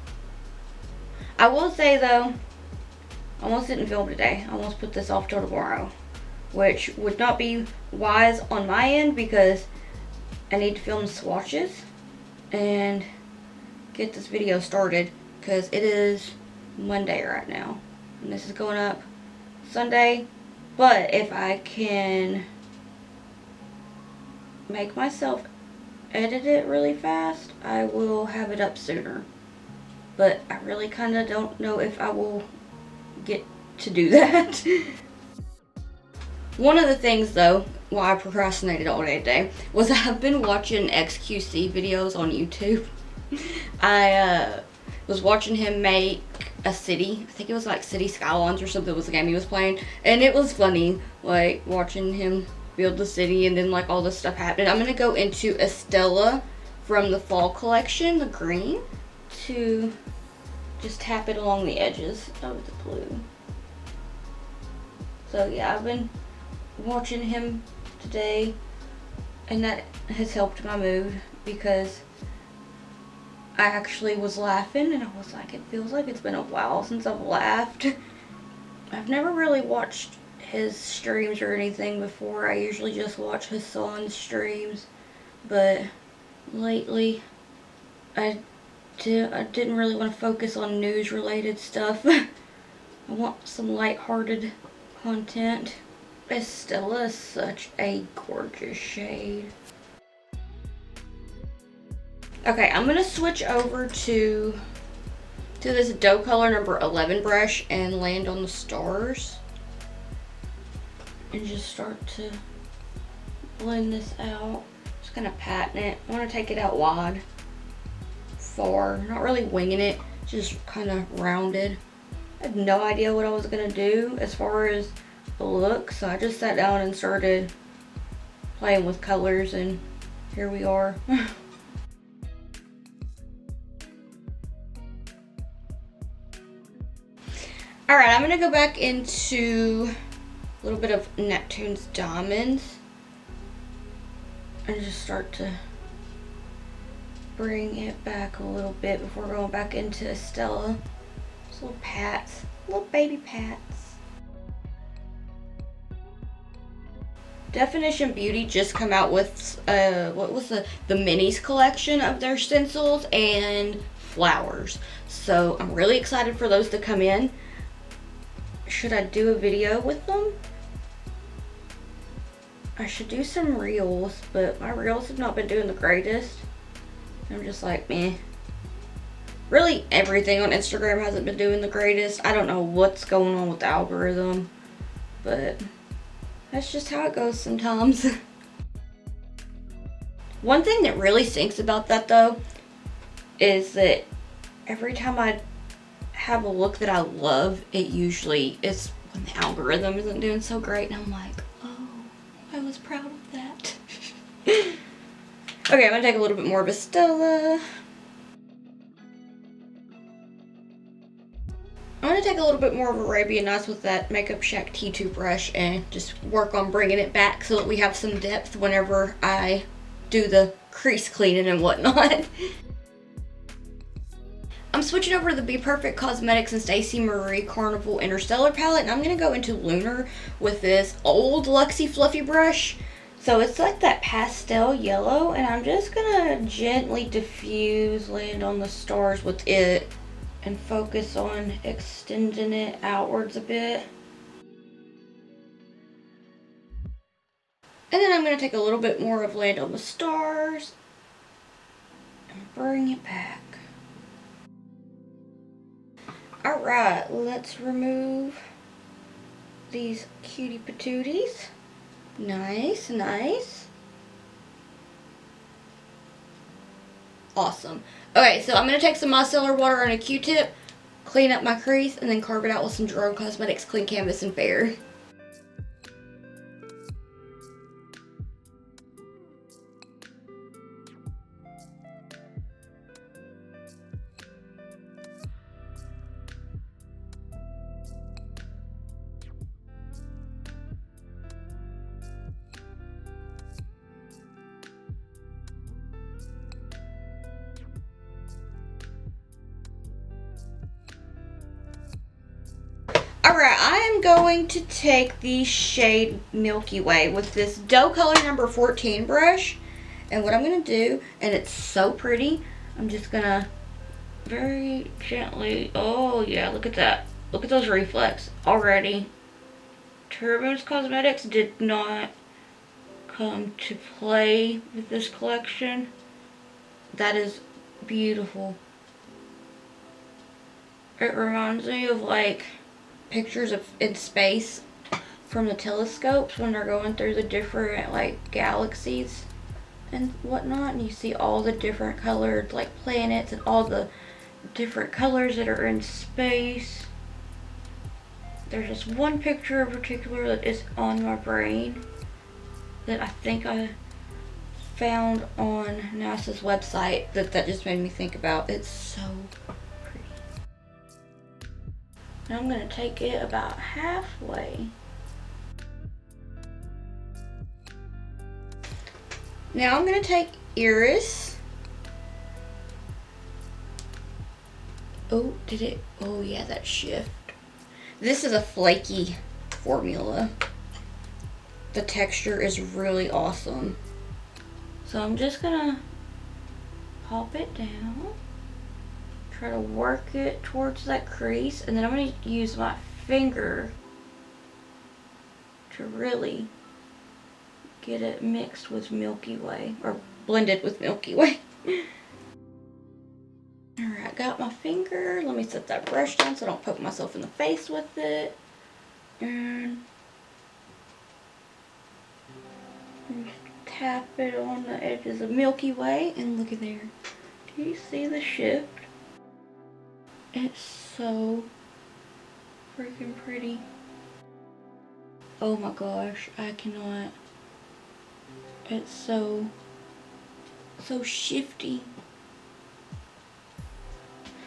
I will say though, I almost didn't film today. I almost put this off till tomorrow, which would not be wise on my end because I need to film swatches and get this video started because it is Monday right now and this is going up Sunday. But if I can make myself edit it really fast, I will have it up sooner. But I really kind of don't know if I will get to do that. One of the things though, why I procrastinated all day today, was I've been watching XQC videos on YouTube. I was watching him make a city. I think it was like City Skylines or something was the game he was playing. And it was funny, like watching him build the city and then like all this stuff happened. I'm going to go into Estella from the fall collection, the green, to just tap it along the edges of the blue. So yeah, I've been watching him today and that has helped my mood because I actually was laughing and I was like, it feels like it's been a while since I've laughed. I've never really watched his streams or anything before. I usually just watch Hassan's streams, but lately I didn't really want to focus on news related stuff. I want some lighthearted content. Estella is such a gorgeous shade. Okay, I'm gonna switch over to this dough color number 11 brush and land on the stars and just start to blend this out. Just gonna pattern it. I want to take it out wide, far, not really winging it, just kind of rounded. I had no idea what I was gonna do as far as the look, so I just sat down and started playing with colors and here we are. Alright, I'm gonna go back into a little bit of Neptune's Diamonds and just start to bring it back a little bit before going back into Estella. Just little pats, little baby pats. Definition Beauty just come out with what was the minis collection of their stencils and flowers. So I'm really excited for those to come in. Should I do a video with them? I should do some reels, but my reels have not been doing the greatest. I'm just like, meh. Really, everything on Instagram hasn't been doing the greatest. I don't know what's going on with the algorithm, but that's just how it goes sometimes. One thing that really stinks about that though is that every time I have a look that I love, it usually is when the algorithm isn't doing so great and I'm like, oh, I was proud of that. Okay, I'm gonna take a little bit more of Estella. I'm going to take a little bit more of Arabian Nights with that Makeup Shack T2 brush and just work on bringing it back so that we have some depth whenever I do the crease cleaning and whatnot. I'm switching over to the Be Perfect Cosmetics and Stacey Marie Carnival Interstellar palette, and I'm going to go into Lunar with this old Luxie Fluffy brush. So it's like that pastel yellow, and I'm just going to gently diffuse, land on the stars with it, and focus on extending it outwards a bit. And then I'm going to take a little bit more of Land on the Stars and bring it back. Alright, let's remove these cutie patooties. Nice, nice. Awesome. Okay, so I'm going to take some micellar water and a Q-tip, clean up my crease, and then carve it out with some Jerome Cosmetics Clean Canvas and Fair. Alright, I am going to take the shade Milky Way with this dough color number 14 brush. And what I'm going to do, and it's so pretty, I'm just going to very gently, oh yeah, look at that. Look at those reflex already. Terra Cosmetics did not come to play with this collection. That is beautiful. It reminds me of like pictures of in space from the telescopes when they're going through the different like galaxies and whatnot, and you see all the different colored like planets and all the different colors that are in space. There's just one picture in particular that is on my brain that I think I found on NASA's website that just made me think about. It's so pretty. And I'm going to take it about halfway. Now I'm going to take Iris. Oh, did it? Oh yeah, that shift. This is a flaky formula. The texture is really awesome. So I'm just gonna pop it down, try to work it towards that crease, and then I'm gonna use my finger to really get it mixed with Milky Way, or blended with Milky Way. Alright, got my finger. Let me set that brush down so I don't poke myself in the face with it. And just tap it on the edges of Milky Way, and look at there. Do you see the shift? It's so freaking pretty. Oh my gosh, I cannot. It's so shifty.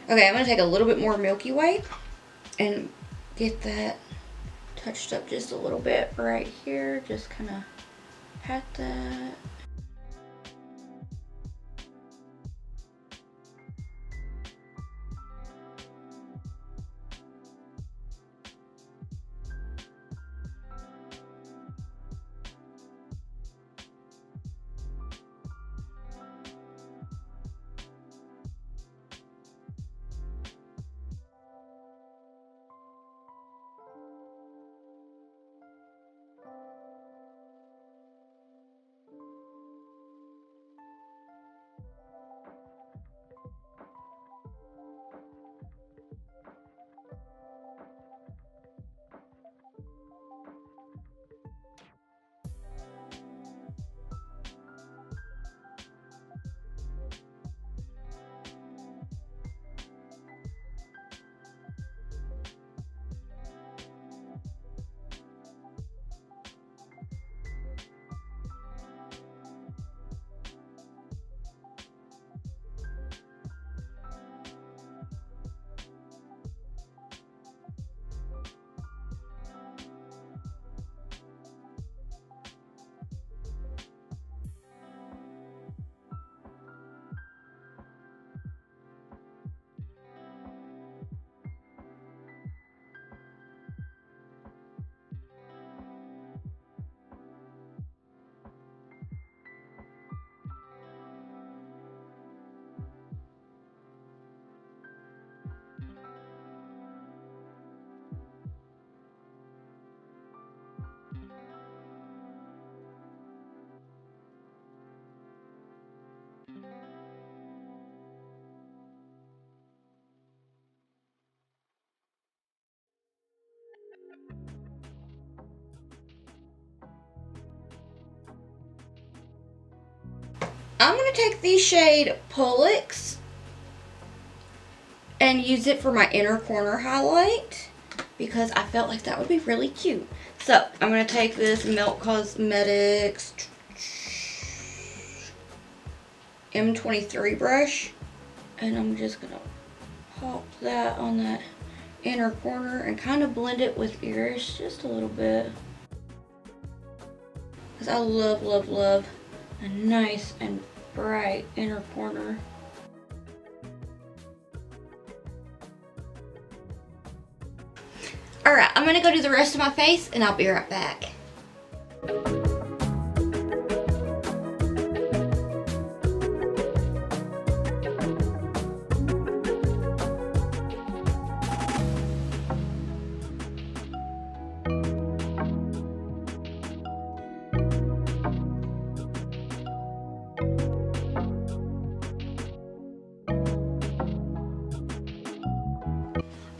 Okay, I'm gonna take a little bit more Milky Way and get that touched up just a little bit right here. Just kind of pat that. I'm going to take the shade Pullix and use it for my inner corner highlight because I felt like that would be really cute. So I'm going to take this Milk Cosmetics M23 brush and I'm just going to pop that on that inner corner and kind of blend it with Iris just a little bit. Because I love, love, love a nice and bright inner corner. Alright, I'm gonna go do the rest of my face and I'll be right back.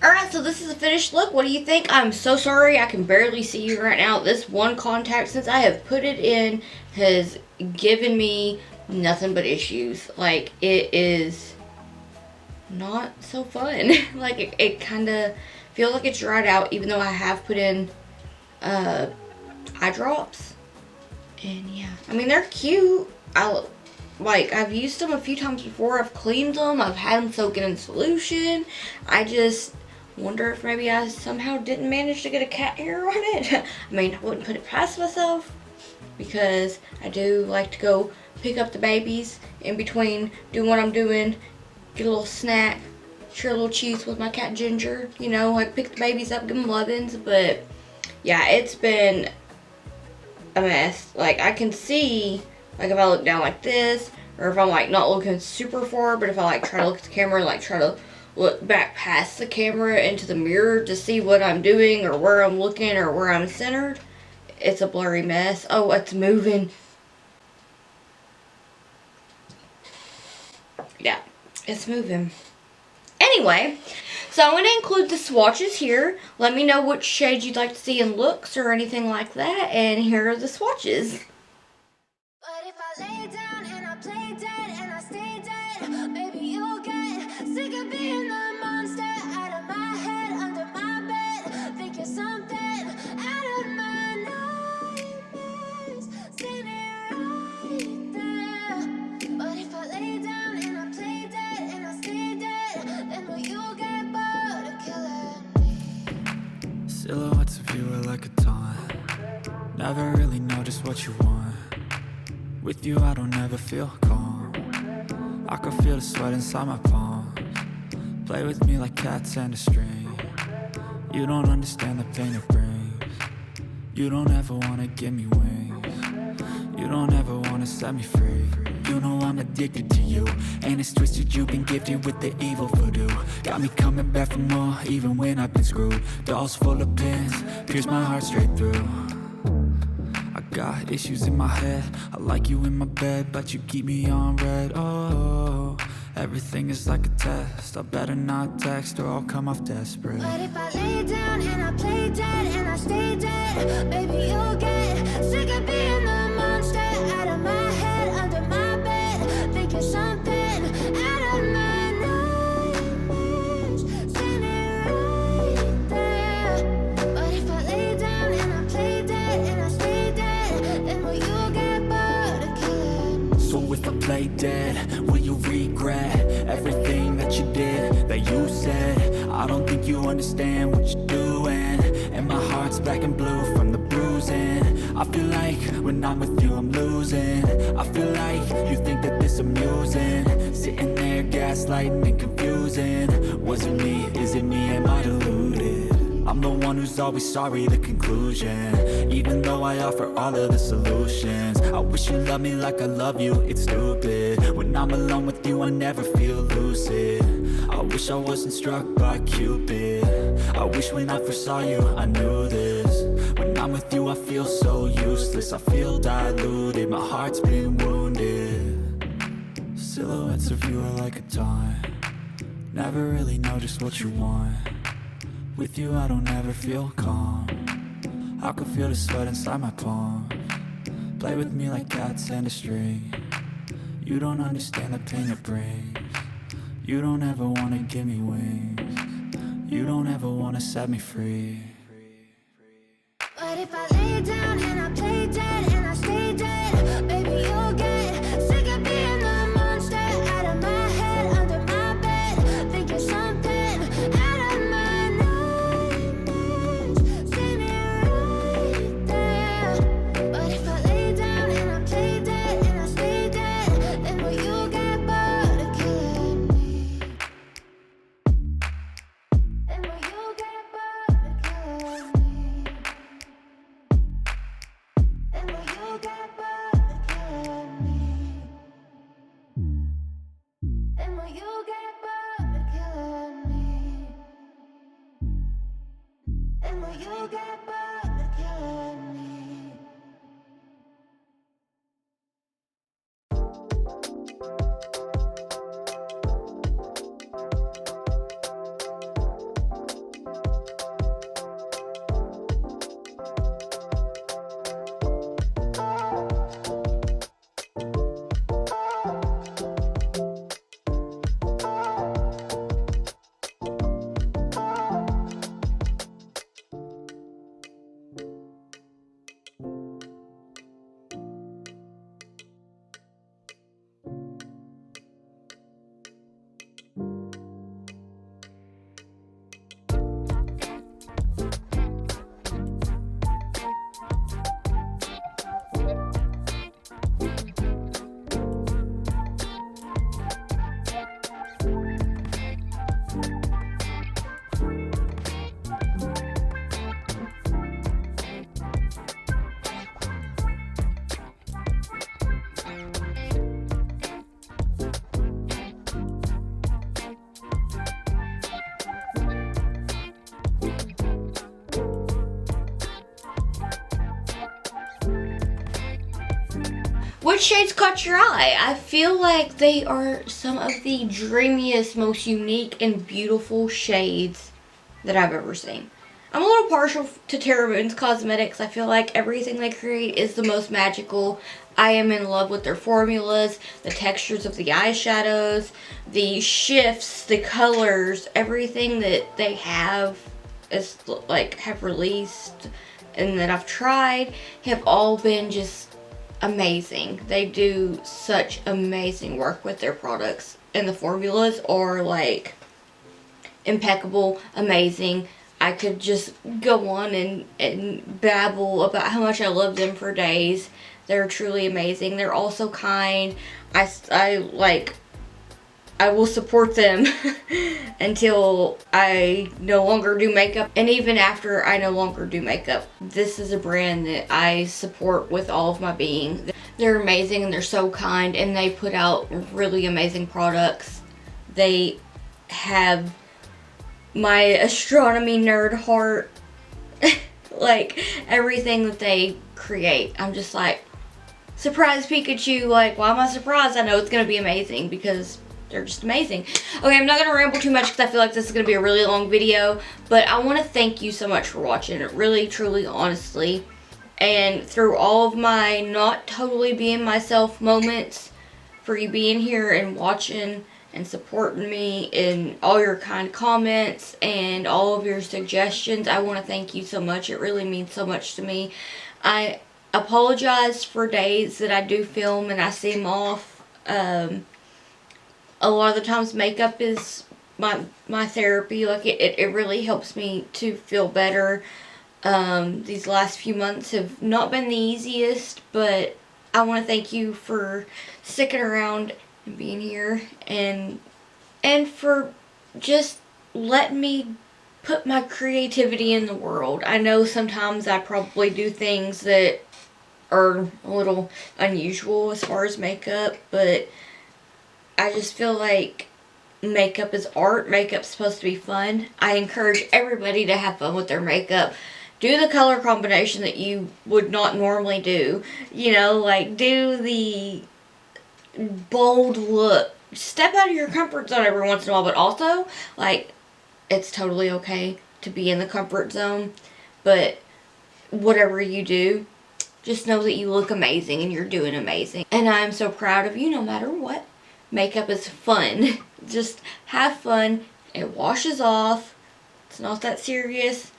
Alright, so this is a finished look. What do you think? I'm so sorry I can barely see you right now. This one contact, since I have put it in, has given me nothing but issues. Like, it is not so fun. Like, it kind of feels like it's dried out, even though I have put in eye drops. And yeah, I mean, they're cute. I've used them a few times before. I've cleaned them. I've had them soaking in solution. I just wonder if maybe I somehow didn't manage to get a cat hair on it. I mean, I wouldn't put it past myself because I do like to go pick up the babies in between doing what I'm doing, get a little snack, share a little cheese with my cat Ginger, you know, like pick the babies up, give them lovin's. But yeah, it's been a mess. Like, I can see, like, if I look down like this, or if I'm like not looking super far, but if I like try to look at the camera and like try to look back past the camera into the mirror to see what I'm doing or where I'm looking or where I'm centered, it's a blurry mess. Oh, it's moving. Yeah, it's moving. Anyway, so I'm going to include the swatches here. Let me know which shades you'd like to see in looks or anything like that, and here are the swatches. But if I lay down and I play dead and I stay dead, maybe you'll get sick of being the monster out of my head, under my bed, thinking something out of my nightmares, standing right there. But if I lay down and I play dead and I stay dead, then will you get bored of killing me? Silhouettes of you are like a taunt. Never really know just what you want. With you I don't ever feel calm. I can feel the sweat inside my palms. Play with me like cats and a string. You don't understand the pain it brings. You don't ever wanna give me wings. You don't ever wanna set me free. You know I'm addicted to you, and it's twisted. You've been gifted with the evil voodoo. Got me coming back for more, even when I've been screwed. Dolls full of pins, pierce my heart straight through. I got issues in my head. I like you in my bed, but you keep me on red. Oh, everything is like a test. I better not text or I'll come off desperate. But if I lay down and I play dead and I stay dead, maybe you'll get sick of being the monster out of my head, under my bed, thinking something out of my nightmares, standing right there. But if I lay down and I play dead and I stay dead, then will you get bored of killing me? So if I play dead, will you regret everything that you did, that you said? I don't think you understand what you're doing, and my heart's black and blue from the bruising. I feel like when I'm with you I'm losing. I feel like you think that this amusing, sitting there gaslighting and confusing. Was it me? Is it me? Am I deluded? I'm the one who's always sorry, the conclusion. Even though I offer all of the solutions, I wish you loved me like I love you, it's stupid. When I'm alone with you I never feel lucid. I wish I wasn't struck by Cupid. I wish when I first saw you I knew this. When I'm with you I feel so useless. I feel diluted, my heart's been wounded. Silhouettes of you are like a taunt. Never really know just what you want. With you I don't ever feel calm. I can feel the sweat inside my palms. Play with me like cats and a string. You don't understand the pain it brings. You don't ever wanna give me wings. You don't ever wanna set me free. But if I lay down and I play dead and I stay dead, baby, you'll get sick of being the monster out of my head, under my bed, thinking something out of my nightmares. See me right there. But if I lay down and I play dead and I stay dead, then will you get bored of killing me? Then will you get bored of killing me? Then will you get bored of killing me? Then will you get bored of killing me? Then will you get bored of killing me? Which shades caught your eye? I feel like they are some of the dreamiest, most unique, and beautiful shades that I've ever seen. I'm a little partial to Terra Cosmetics. I feel like everything they create is the most magical. I am in love with their formulas, the textures of the eyeshadows, the shifts, the colors, everything that they have is like have released and that I've tried have all been just amazing. They do such amazing work with their products, and the formulas are like impeccable, amazing. I could just go on and babble about how much I love them for days. They're truly amazing. They're also kind. I will support them until I no longer do makeup, and even after I no longer do makeup. This is a brand that I support with all of my being. They're amazing and they're so kind, and they put out really amazing products. They have my astronomy nerd heart. Like everything that they create, I'm just like, surprise Pikachu. Like, why am I surprised? I know it's gonna be amazing because they're just amazing. Okay, I'm not going to ramble too much because I feel like this is going to be a really long video. But I want to thank you so much for watching it. Really, truly, honestly. And through all of my not totally being myself moments, for you being here and watching and supporting me and all your kind comments and all of your suggestions. I want to thank you so much. It really means so much to me. I apologize for days that I do film and I seem off. A lot of the times makeup is my therapy. Like it really helps me to feel better. These last few months have not been the easiest, but I want to thank you for sticking around and being here and for just letting me put my creativity in the world. I know sometimes I probably do things that are a little unusual as far as makeup, but I just feel like makeup is art. Makeup's supposed to be fun. I encourage everybody to have fun with their makeup. Do the color combination that you would not normally do. You know, like do the bold look. Step out of your comfort zone every once in a while, but also, like, it's totally okay to be in the comfort zone, but whatever you do, just know that you look amazing and you're doing amazing. And I'm so proud of you no matter what. Makeup is fun. Just have fun. It washes off. It's not that serious.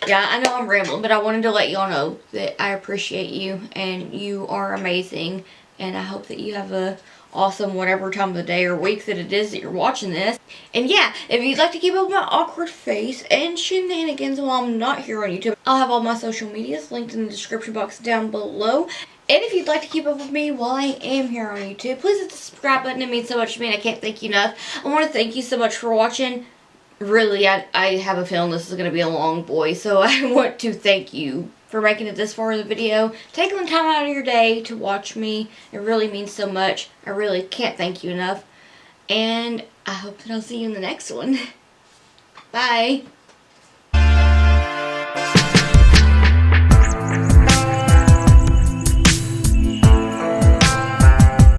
Yeah, I know I'm rambling, but I wanted to let y'all know that I appreciate you and you are amazing. And I hope that you have a awesome whatever time of the day or week that it is that you're watching this. And yeah, if you'd like to keep up with my awkward face and shenanigans while I'm not here on YouTube, I'll have all my social medias linked in the description box down below. And if you'd like to keep up with me while I am here on YouTube, please hit the subscribe button. It means so much to me and I can't thank you enough. I want to thank you so much for watching. Really, I have a feeling this is going to be a long boy, so I want to thank you for making it this far in the video. Taking the time out of your day to watch me. It really means so much. I really can't thank you enough. And I hope that I'll see you in the next one. Bye.